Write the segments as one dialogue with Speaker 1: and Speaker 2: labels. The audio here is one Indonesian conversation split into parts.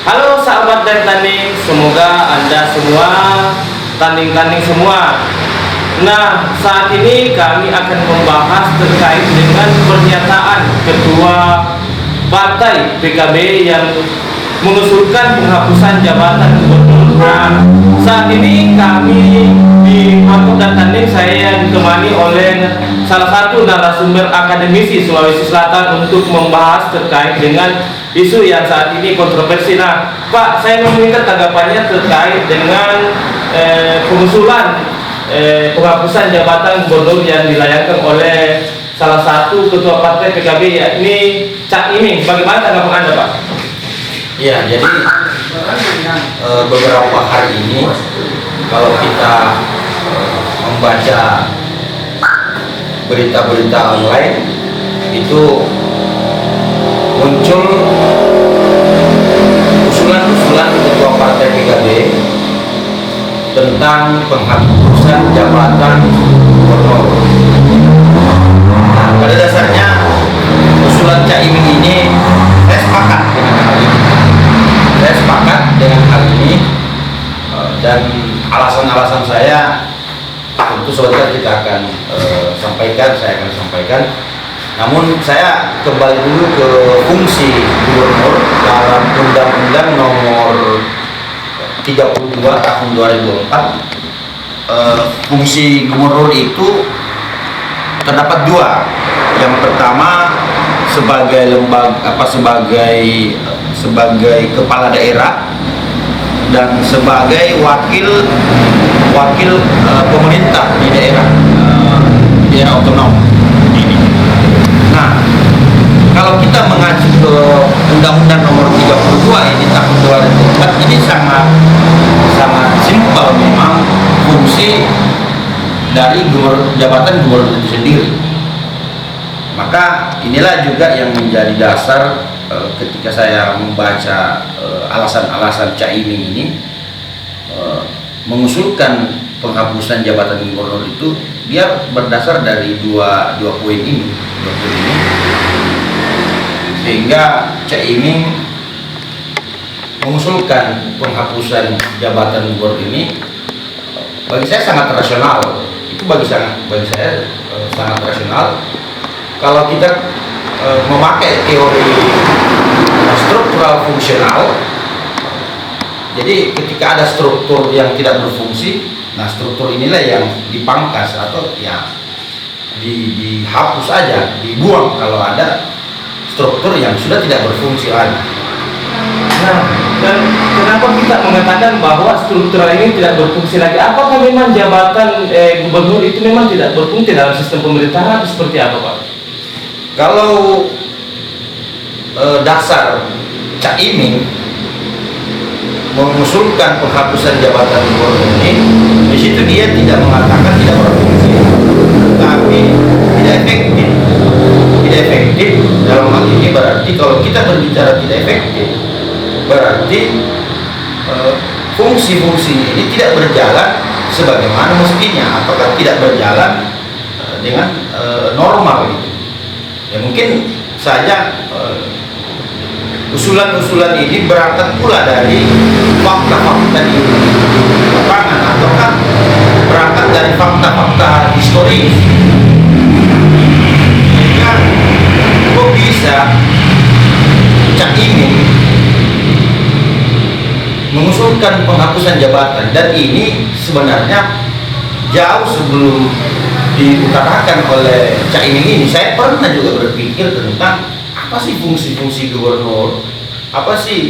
Speaker 1: Halo sahabat dan tanding, semoga Anda semua tanding-tanding semua. Nah, saat ini kami akan membahas terkait dengan pernyataan Ketua Partai PKB yang mengusulkan penghapusan jabatan gubernur. Nah, saat ini kami di Markop dan Tanding saya ditemani oleh salah satu narasumber akademisi Sulawesi Selatan untuk membahas terkait dengan isu yang saat ini kontroversi. Nah, Pak, saya meminta tanggapannya terkait dengan pengusulan penghapusan jabatan gubernur yang dilayangkan oleh salah satu ketua partai PKB, yakni Cak Iming. Bagaimana tanggapan Anda, Pak?
Speaker 2: Ya, jadi beberapa hari ini kalau kita membaca berita-berita online itu muncul usulan-usulan ketua partai PKB tentang penghapusan jabatan gubernur. Nah, pada dasarnya usulan Cak Iming ini saya sepakat dengan hal ini. Saya sepakat dengan hal ini dan alasan-alasan saya tentu sebentar kita akan saya akan sampaikan. Namun saya kembali dulu ke fungsi gubernur dalam Undang-Undang Nomor 32 tahun 2004. Fungsi gubernur itu terdapat dua. Yang pertama sebagai sebagai kepala daerah dan sebagai wakil pemerintah di daerah otonom ini. Nah, kalau kita mengacu ke Undang-Undang Nomor 32 ini tahun 2004 ini sangat simpel memang fungsi dari jabatan gubernur itu sendiri. Maka inilah juga yang menjadi dasar ketika saya membaca alasan-alasan Cak Iming ini mengusulkan penghapusan jabatan gubernur itu, dia berdasar dari dua poin ini, sehingga Cak Iming mengusulkan penghapusan jabatan gubernur ini bagi saya sangat rasional. Itu bagi saya sangat rasional. Kalau kita memakai teori struktural fungsional, jadi ketika ada struktur yang tidak berfungsi, nah struktur inilah yang dipangkas atau ya dihapus aja, dibuang kalau ada struktur yang sudah tidak berfungsi lagi.
Speaker 1: Nah, dan kenapa kita mengatakan bahwa struktural ini tidak berfungsi lagi? Apakah memang jabatan gubernur itu memang tidak berfungsi dalam sistem pemerintahan? Seperti apa, Pak?
Speaker 2: Kalau dasar Cak Iming mengusulkan penghapusan jabatan gubernur ini, di situ dia tidak mengatakan tidak berfungsi, tapi tidak efektif. Tidak efektif dalam hal ini berarti kalau kita berbicara tidak efektif, berarti fungsi-fungsinya ini tidak berjalan sebagaimana mestinya, apakah tidak berjalan dengan normal gitu. Ya mungkin saja usulan-usulan ini berangkat pula dari fakta-fakta di lapangan ataukah berangkat dari fakta-fakta historis. Sehingga kok bisa Cak Iming mengusulkan penghapusan jabatan, dan ini sebenarnya jauh sebelum diutarakan oleh Cak Iming ini. Saya pernah juga berpikir tentang apa sih fungsi-fungsi gubernur, apa sih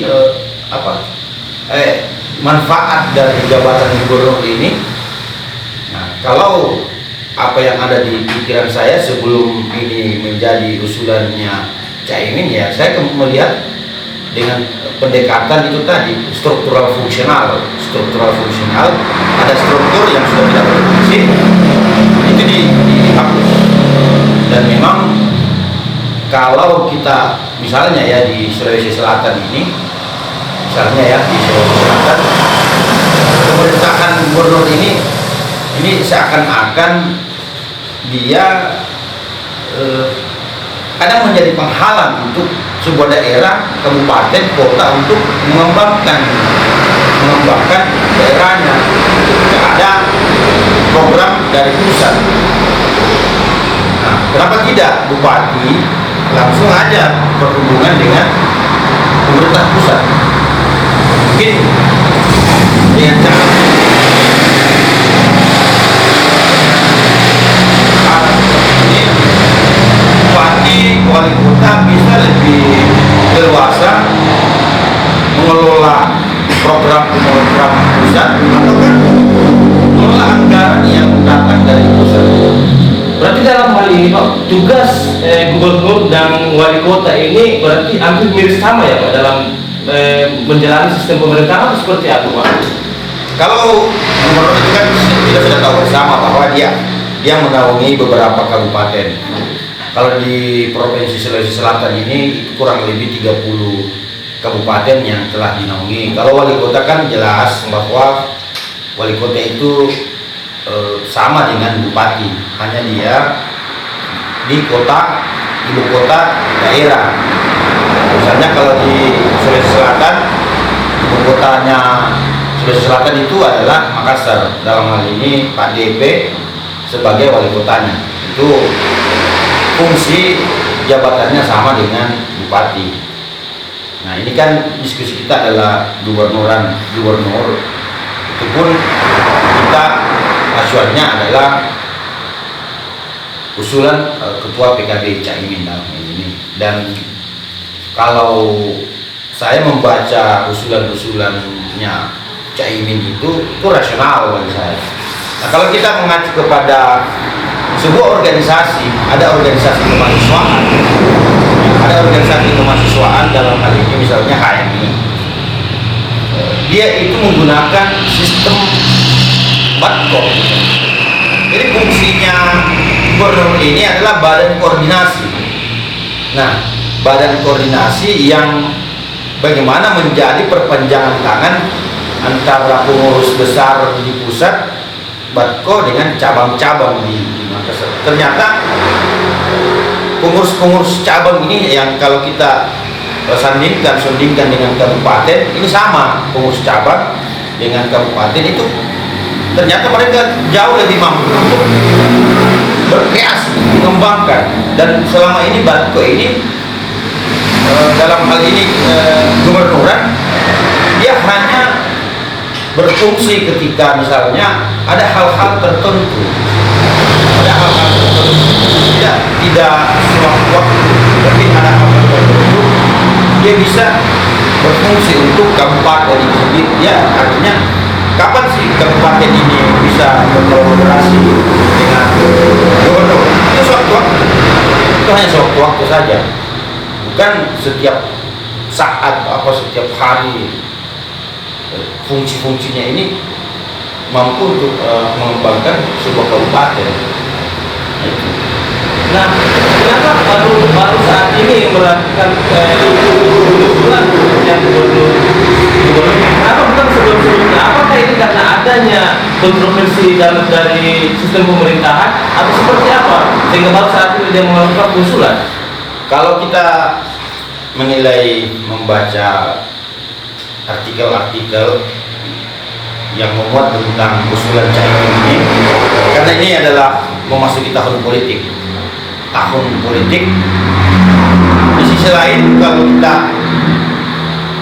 Speaker 2: manfaat dari jabatan gubernur ini. Nah, kalau apa yang ada di pikiran saya sebelum ini menjadi usulannya Cak Iming, ya saya melihat dengan pendekatan itu tadi, struktural fungsional, ada struktur yang sudah tidak berfungsi, itu dihapus. Dan memang kalau kita misalnya ya di Sulawesi Selatan ini, pemerintahan gubernur ini seakan-akan dia kadang menjadi penghalang untuk sebuah daerah, kabupaten, kota untuk mengembangkan daerahnya. Tidak ada program dari pusat. Nah, kenapa tidak bupati langsung aja berhubungan dengan pemerintah pusat? Mungkin dengan cara ini bupati, wali kota bisa lebih leluasa mengelola program pusat atau kan mengelola anggaran yang datang dari pusat.
Speaker 1: Berarti dalam hal ini Pak, tugas gubernur dan wali kota ini berarti hampir mirip sama ya Pak dalam menjalani sistem pemerintahan atau seperti apa Pak?
Speaker 2: Kalau gubernur itu kan kita sudah tahu bersama bahwa dia menaungi beberapa kabupaten. Kalau di Provinsi Sulawesi Selatan ini kurang lebih 30 kabupaten yang telah dinaungi. Kalau wali kota kan jelas bahwa wali kota itu sama dengan bupati, hanya dia di kota, ibu kota daerah. Misalnya kalau di Sulawesi Selatan, ibu kotanya Sulawesi Selatan itu adalah Makassar. Dalam hal ini Pak DP sebagai wali kotanya. Itu fungsi jabatannya sama dengan bupati. Nah, ini kan diskusi kita adalah gubernur. Itu pun kita acuannya adalah usulan ketua PKB Caimin dalam ini. Dan kalau saya membaca usulan-usulannya Caimin itu rasional bagi saya. Nah, kalau kita mengacu kepada sebuah organisasi, ada organisasi kemahasiswaan dalam hal ini misalnya HMI, dia itu menggunakan sistem Batko. Jadi fungsinya gubernur ini adalah badan koordinasi. Nah, badan koordinasi yang bagaimana menjadi perpanjangan tangan antara pengurus besar di pusat Batko dengan cabang-cabang di Makassar. Ternyata pengurus-pengurus cabang ini yang kalau kita sandingkan dengan kabupaten, ini sama pengurus cabang dengan kabupaten itu ternyata mereka jauh lebih mampu untuk berkreasi, mengembangkan. Dan selama ini Batko ini dalam hal ini gubernuran, dia hanya berfungsi ketika misalnya ada hal-hal tertentu, tidak sewaktu-waktu, tapi ada hal-hal tertentu dia bisa berfungsi untuk kabupaten itu sendiri. Ya, artinya kapan sih kabupaten ini bisa berkolaborasi dengan gubernur? Itu sewaktu-waktu, itu hanya sewaktu-waktu saja, bukan setiap saat apa setiap hari. Fungsi-fungsinya ini mampu untuk mengembangkan sebuah kabupaten.
Speaker 1: Nah, kenapa baru saat ini melakukan usulan yang gubernur? Kenapa bukan sebelum-sebelumnya? Apakah ini karena adanya kontroversi dari sistem pemerintahan atau seperti apa sehingga baru saat ini dia melakukan usulan?
Speaker 2: Kalau kita menilai membaca artikel-artikel yang memuat tentang usulan Caimin ini, karena ini adalah memasuki tahun politik. Di sisi lain, kalau kita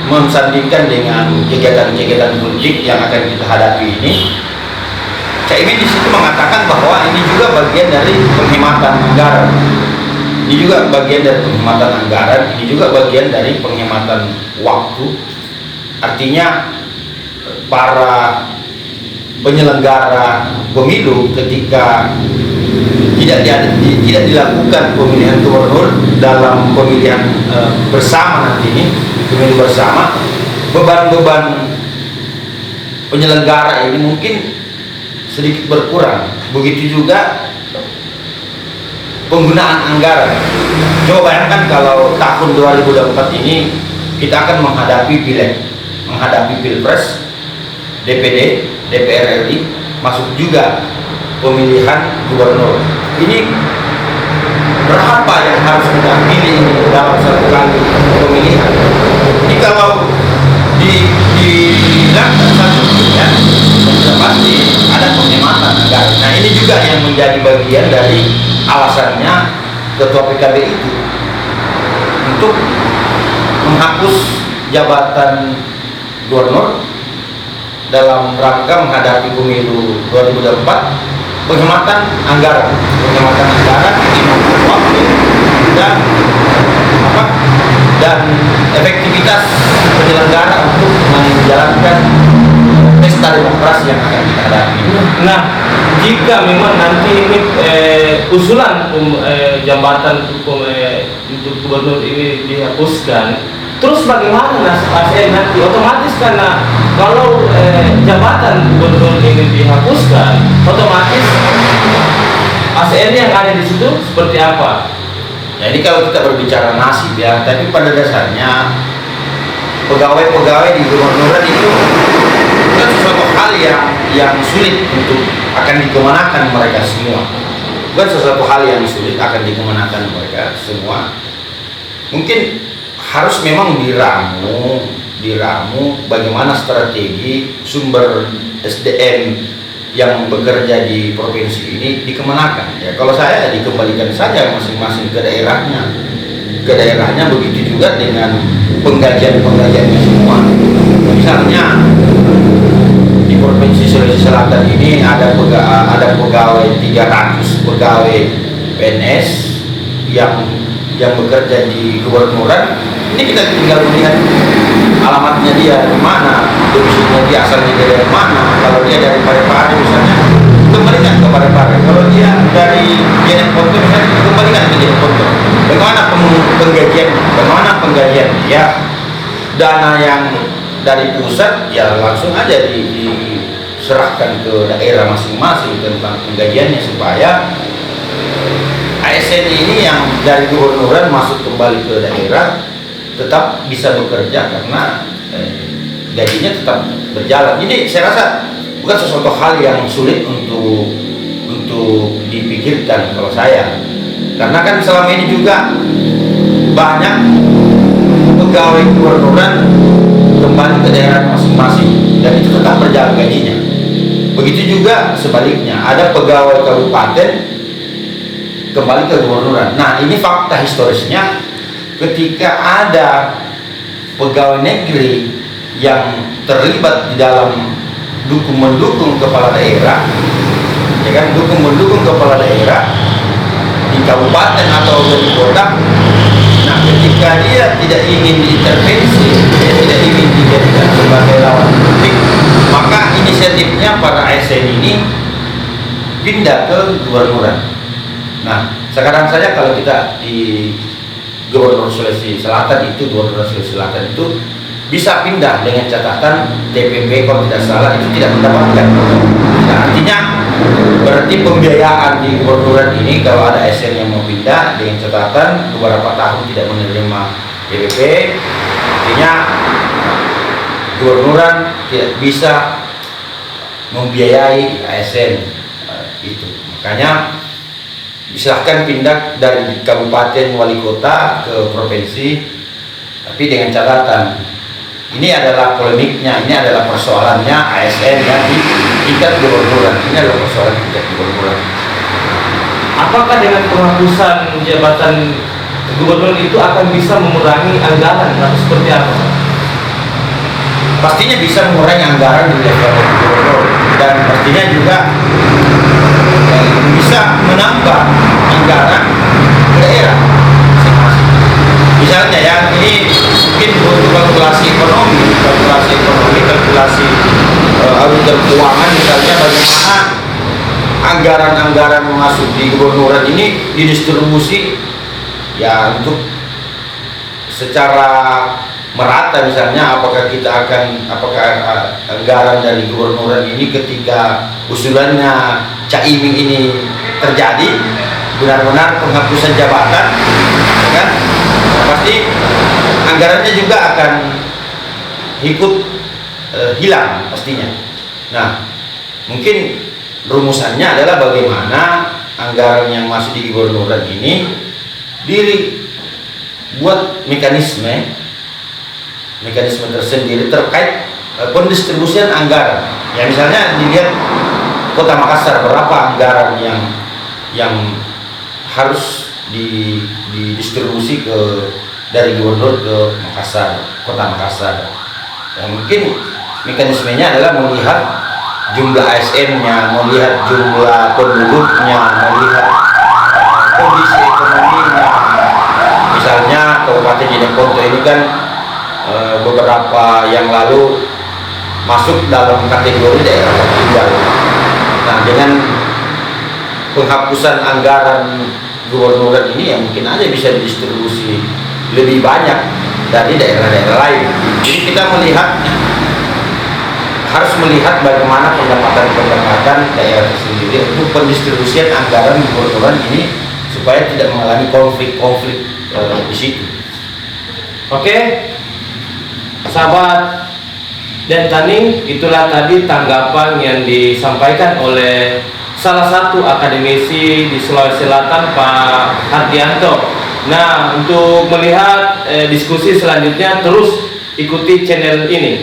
Speaker 2: mensandingkan dengan kegiatan-kegiatan politik yang akan kita hadapi ini, Caimin di situ mengatakan bahwa ini juga bagian dari penghematan anggaran. Ini juga bagian dari penghematan anggaran, ini juga bagian dari penghematan waktu. Artinya para penyelenggara pemilu ketika tidak dilakukan pemilihan gubernur dalam pemilihan bersama nanti ini, pemilu bersama, beban-beban penyelenggara ini mungkin sedikit berkurang. Begitu juga penggunaan anggaran. Coba bayangkan kalau tahun 2024 ini kita akan menghadapi pileg, menghadapi pilpres, DPD, DPR RI, masuk juga pemilihan gubernur. Ini berapa yang harus kita pilih dalam satu kali pemilihan. Ini kalau dilakukan satu ya, sudah pasti ada penghematan anggaran. Nah ini juga yang menjadi bagian dari alasannya Ketua PKB itu untuk menghapus jabatan gubernur dalam rangka menghadapi pemilu 2024, penghematan anggaran lima waktu dan efektivitas penyelenggara untuk menjalankan pesta demokrasi yang akan kita hadapi.
Speaker 1: Nah, jika memang nanti ini usulan jabatan untuk gubernur ini dihapuskan, terus bagaimana nasib ASN nanti? Otomatis karena kalau jabatan gubernur ini dihapuskan, otomatis ASN yang ada di situ seperti apa?
Speaker 2: Ya ini kalau kita berbicara nasib ya, tapi pada dasarnya pegawai-pegawai di gubernuran itu kan sesuatu hal yang sulit untuk akan dikemanakan mereka semua. Bukan sesuatu hal yang sulit akan dikemanakan mereka semua. Mungkin harus memang diramu bagaimana strategi sumber SDM yang bekerja di provinsi ini dikemanakan. Ya kalau saya dikembalikan saja masing-masing ke daerahnya, begitu juga dengan penggajiannya semua. Misalnya di provinsi Sulawesi Selatan ini ada pegawai 300 pegawai PNS yang bekerja di gubernuran. Ini kita tinggal melihat alamatnya dia di mana, domisilinya dia, asalnya dia dari mana. Kalau dia dari Parepare misalnya, kembalikan ke Parepare. Kalau dia dari Jeneponto misalnya, kembalikan ke Jeneponto. Bagaimana penggajian ya, dana yang dari pusat ya langsung aja diserahkan ke daerah masing-masing tentang penggajiannya, supaya ASN ini yang dari gubernuran masuk kembali ke daerah tetap bisa bekerja karena gajinya tetap berjalan. Jadi saya rasa bukan sesuatu hal yang sulit untuk dipikirkan kalau saya, karena kan selama ini juga banyak pegawai gubernuran kembali ke daerah masing-masing dan itu tetap berjalan gajinya. Begitu juga sebaliknya, ada pegawai kabupaten kembali ke gubernuran. Nah ini fakta historisnya, ketika ada pegawai negeri yang terlibat di dalam mendukung kepala daerah, ya kan, mendukung kepala daerah di kabupaten atau di kota. Nah ketika dia tidak ingin diintervensi, dia tidak ingin dijadikan sebagai lawan politik, maka inisiatifnya para ASN ini pindah ke gubernuran. Nah sekarang saja kalau kita di Gubernur Sulawesi Selatan itu bisa pindah dengan catatan TPP kalau tidak salah itu tidak mendapatkan. Nah, artinya berarti pembiayaan di gubernuran ini kalau ada ASN yang mau pindah dengan catatan beberapa tahun tidak menerima TPP, artinya gubernuran tidak bisa membiayai ASN itu. Makanya silahkan pindah dari kabupaten wali kota ke provinsi, tapi dengan catatan ini adalah polemiknya, ini adalah persoalannya ASN yang di tingkat gubernuran. Ini adalah persoalan tingkat gubernuran.
Speaker 1: Apakah dengan penghapusan jabatan gubernur itu akan bisa mengurangi anggaran atau seperti apa?
Speaker 2: Pastinya bisa mengurangi anggaran di level gubernur, dan pastinya juga bisa menambah anggaran ke daerah masing-masing. Misalnya ya, ini mungkin untuk kalkulasi ekonomi, auditor keuangan, misalnya bagaimana anggaran-anggaran masuk di gubernuran ini didistribusi ya untuk secara merata. Misalnya apakah anggaran dari gubernuran ini ketika usulannya Caimin ini terjadi benar-benar penghapusan jabatan, ya kan? Nah, pasti anggarannya juga akan ikut hilang pastinya. Nah, mungkin rumusannya adalah bagaimana anggaran yang masuk di gubernuran ini buat mekanisme tersendiri terkait pendistribusian anggaran. Ya misalnya dilihat Kota Makassar berapa anggaran yang harus didistribusi dari gubernur ke Makassar, Kota Makassar. Ya, mungkin mekanismenya adalah melihat jumlah ASN-nya, melihat jumlah penduduknya, melihat kondisi ekonominya. Misalnya Kabupaten Jeneponto ini kan beberapa yang lalu masuk dalam kategori daerah tertinggal. Nah, dengan penghapusan anggaran gubernuran ini yang mungkin aja bisa didistribusi lebih banyak dari daerah-daerah lain. Jadi kita harus melihat bagaimana pendapatan daerah tersendiri untuk pendistribusian anggaran gubernuran ini supaya tidak mengalami konflik-konflik di situ.
Speaker 1: Oke, sahabat dan Taning, itulah tadi tanggapan yang disampaikan oleh salah satu akademisi di Sulawesi Selatan, Pak Hardianto. Nah, untuk melihat diskusi selanjutnya terus ikuti channel ini.